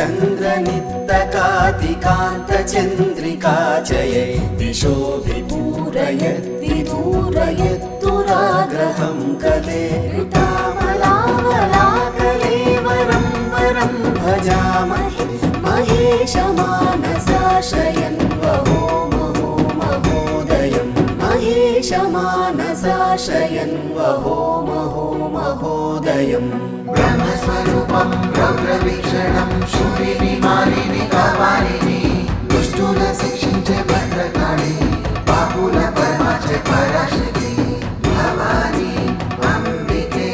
चन्द्रनित्तकातिकान्तचन्द्रिका जये दिशोऽभिपूरयद् दूरयद्दुराग्रहं कले ऋतामलावलाकलेवरं वरं भजामहे महेशमानसाशयन् वहो महो महोदयम् महेशमानसाशयन् वहो महो महोदयम् ब्रह्मस्वरूपं रौद्रवीक्षणं शूलिनी मालिनी कापालिनी दुष्टुन शिक्षिंचे भद्रकाळी पापुल परमाचे पराशक्ति भवानी अंबिके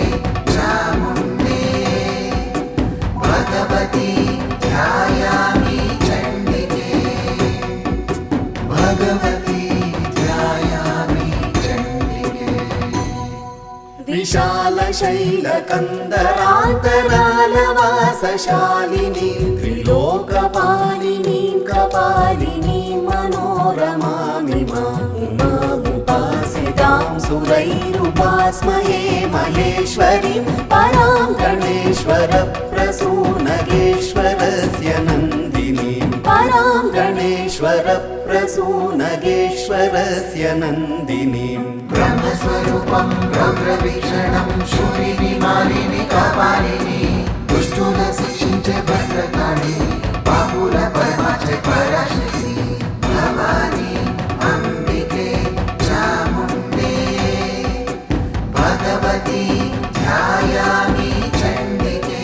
चामुण्डे भगवती ध्यायामि चण्डिके भगवती ध्यायामि चण्डिके विशालशैलकन्दरान्तरालवासशालिनी त्रिलोकपालिनी कपालिनी मनोरमामिमामुपासितां सुरैरुपास्महे महेश्वरीं परां गणेश्वरप्रसूनगेश्वरस्य नन्दिनीं परां गणेश्वरप्रसूनगेश्वरस्य नन्दिनीं ब्रह्मस्वरूपं रौद्रवीक्षणं शूलिनी मालिनी कापालिनी दुष्टुन शिक्षिंचे भद्रकाळी पापुल परमाचे पराशक्ति भवानी अंबिके चामुण्डे भगवती ध्यायामि चण्डिके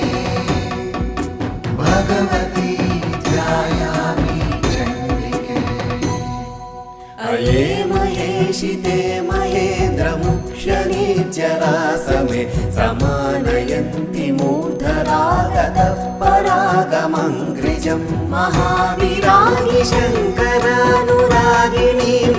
भगवती ध्यायामि चण्डिके अये महेशिते महेन्द्रमुख्यनिर्जरासमे समानयन्ति मूर्धरागतः परागमङ्घ्रिजं महाविरागी शङ्करानुरागिणीं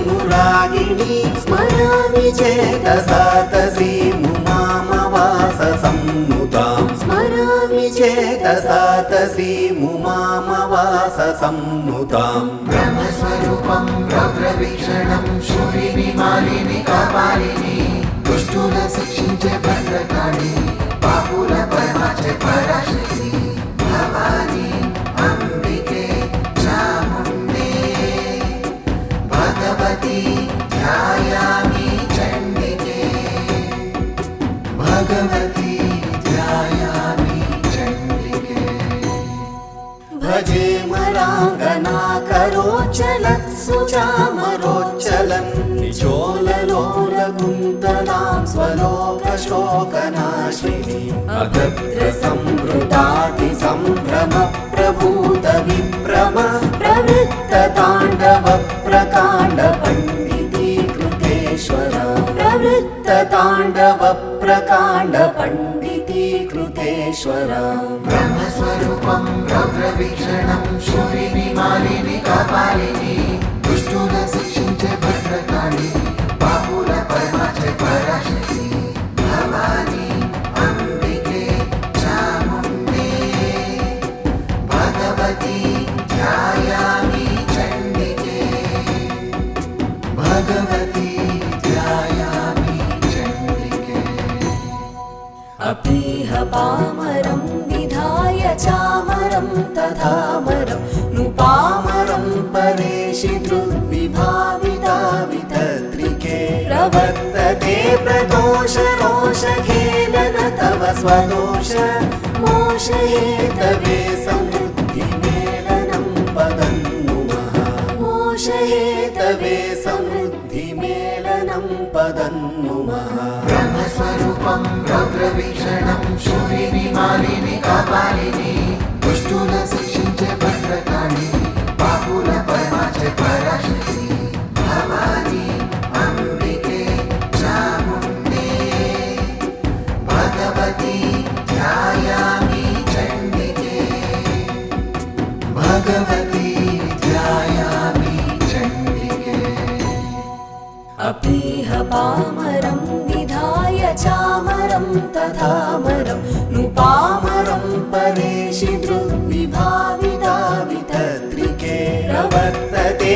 नुरागिणी स्मरामि चेतसा तसीमुमामवाससंनुतां स्मरामि चेतसा तसीमुमामवाससंनुतां ब्रह्मस्वरूपं रौद्रवीक्षणं शूलिनी मालिनी कापालिनी दुष्टुन शिक्षिंचे भद्रकाळी पापुल परमाचे पराशक्ति भवानी अंबिके चामुण्डे भगवती ध्यायामि चण्डिके भगवती ध्यायामि चण्डिके भजे मराङ्गनाकरोच्चलत्सुचामरोच्चलन् निचोललोलकुन्तलां स्वलोकशोकनाशिनीम् अगत्रसम्भृतातिसम्भ्रमप्रभूतविभ्रम प्रवृत्तताण्डवप्रकाण्डपण्डितीकृतेश्वर प्रवृत्तताण्डवप्रकाण्डपण्डितीकृतेश्वर ब्रह्मस्वरूपं रौद्रवीक्षणं शूलिनी मालिनी कापालिनी दुष्टुन शिक्षिंचे भद्रकाळी पापुल परमाचे पराशक्ति भवानी अंबिके चामुण्डे भगवती ध्यायामि चण्डिके भगवती ध्यायामि चण्डिके अपीह पामरं विधाय चामरं तथामरं नुपामरं परेशि दृग्विभाविता वितत्रिके प्रवर्तते प्रदोषरोषखेलन तव स्वदोष मोषहेतवे समृद्धिमेलनं पदं नुमः मोषहेतवे समृद्धिमेलनं पदं नुमः ब्रह्मस्वरूपं रौद्रवीक्षणं शूलिनी मालिनी कापालिनी दुष्टुन शिक्षिंचे भद्रकाळी पापुल परमाचे पराशक्ति भवानी अंबिके चामुण्डे भगवती ध्यायामि चण्डिके भगवती ध्यायामि चण्डिके अपीह पामरं विधाय चामरं तथामरं नुपामरं परेशि दृग्विभाविता वितत्रिके प्रवर्तते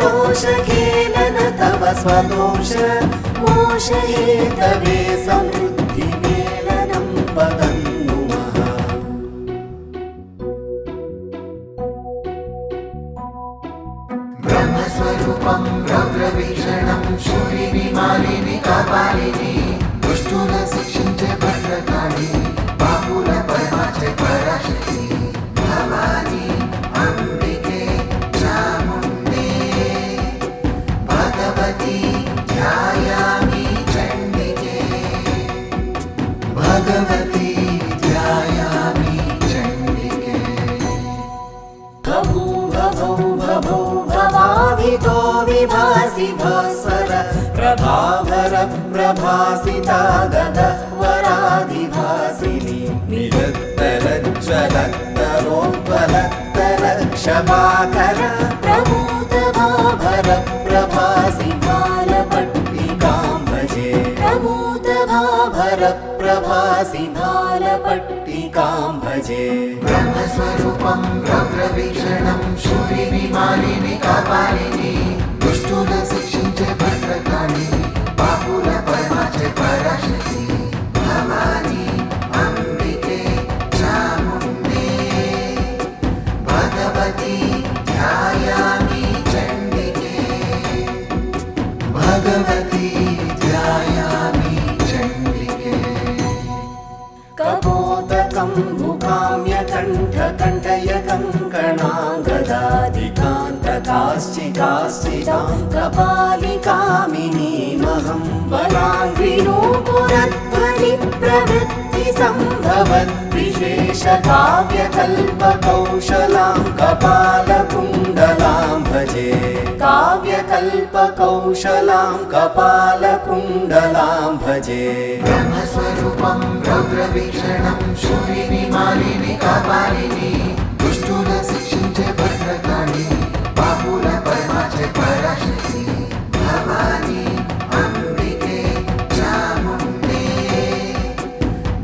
प्रदोषरोषखेलन तव स्वदोष मोषहेतवे समृद्धिमेलनं पदं नुमः ब्रह्मस्वरूपं रौद्रवीक्षणं शूलिनि मालिनि कपालिनि दुष्टुन शिक्षिंचे भद्रकाळी बाहुल परमाचे पराशक्ति भवानी अंबिके चामुण्डे भगवती ध्यायामि चण्डिके भगवती ध्यायामि चण्डिके भभौ भवाभितो विभासि भास्वर प्रभाभर प्रभासिता गगह्वरादिभासिनी निरत्तरज्ज्वलत्तरोत्पलत्तरक्षभाकर प्रमोदभाभर प्रभासि भालपट्टिकां भजे प्रमोदभाभर प्रभासि भालपट्टिकां भजे ब्रह्मस्वरूपं रौद्रवीक्षणं शूलिनि मालिनि कपालिनि दुष्टुन शिक्षिंचे भद्रकाळी बाहुल परमाचे पराशक्ति भवानी अंबिके चामुण्डे भगवती ध्यायामि चण्डिके भगवती ध्यायामि चण्डिके कपोतकं मुकाम्यकण्ठकण्ठय कङ्कणागदादिकान्तकाश्चिकाश्चितां कपालिकामिनीमहं वराङ्घ्रिनूपुरध्वनि प्रवृत्तिसम्भवद्विशेषकाव्यकल्पकौशलां कपालकुण्डलां भजे काव्यकल्पकौशलां कपालकुण्डलां भजे ब्रह्मस्वरूपं रौद्रवीक्षणं शूलिनि मालिनि कपालिनि दुष्टुन शिक्षिंचे भद्रकाळी बाहुल परमाचे पराशक्ति भवानी अंबिके चामुण्डे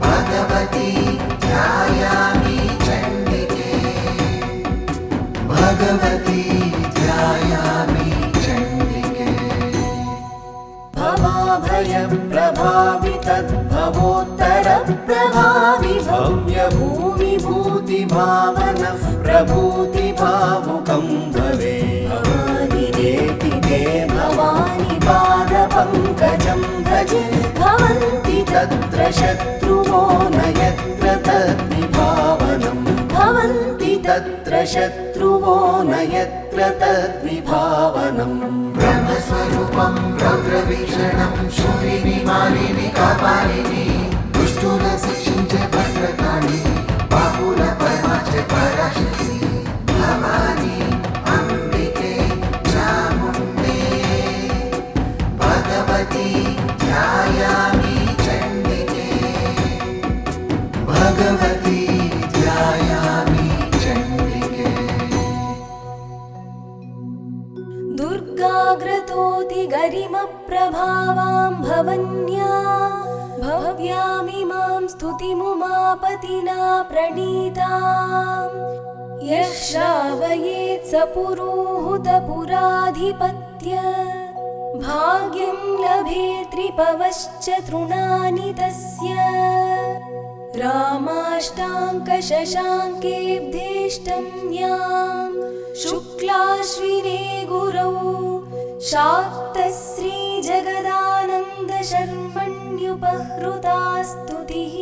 भगवती ध्यायामि चण्डिके भगवती ध्यायामि चण्डिके भवाभय प्रभावि तद्भवोत्तर प्रभावि भव्य भूमि भूति भावन प्रभूति भावुकं भवे भवानि देति ते भवानि पाद पंकजं भजे भवन्ति तत्र शत्रुवो न यत्र तद्विभावनं भवन्ति तत्र शत्रुवो न यत्र तद्विभावनम् ब्रह्मस्वरूपं रौद्रवीक्षणं शूलिनि मालिनि कपालिनि दुष्टुन शिक्षिंचे भद्रकाळी बाहुल परमाचे पराशक्ति भवानी अंबिके चामुण्डे भगवती ध्यायामि चण्डिके भगवती ध्यायामि चण्डिके दुर्गाग्रतोति गरिमप्रभावां भवन्या भव्यामिमां स्तुतिमुमापतिना प्रणीताम् यः श्रावयेत् स पुरोहुतपुराधिपत्य भाग्यं लभेत्रिपवश्च तृणानि तस्य रामाष्टाङ्कशशाङ्केऽब्धेष्टं यां शुक्लाश्विने गुरौ शाक्तश्रीजगदानन्दशर्मण्युपहृता स्तुतिः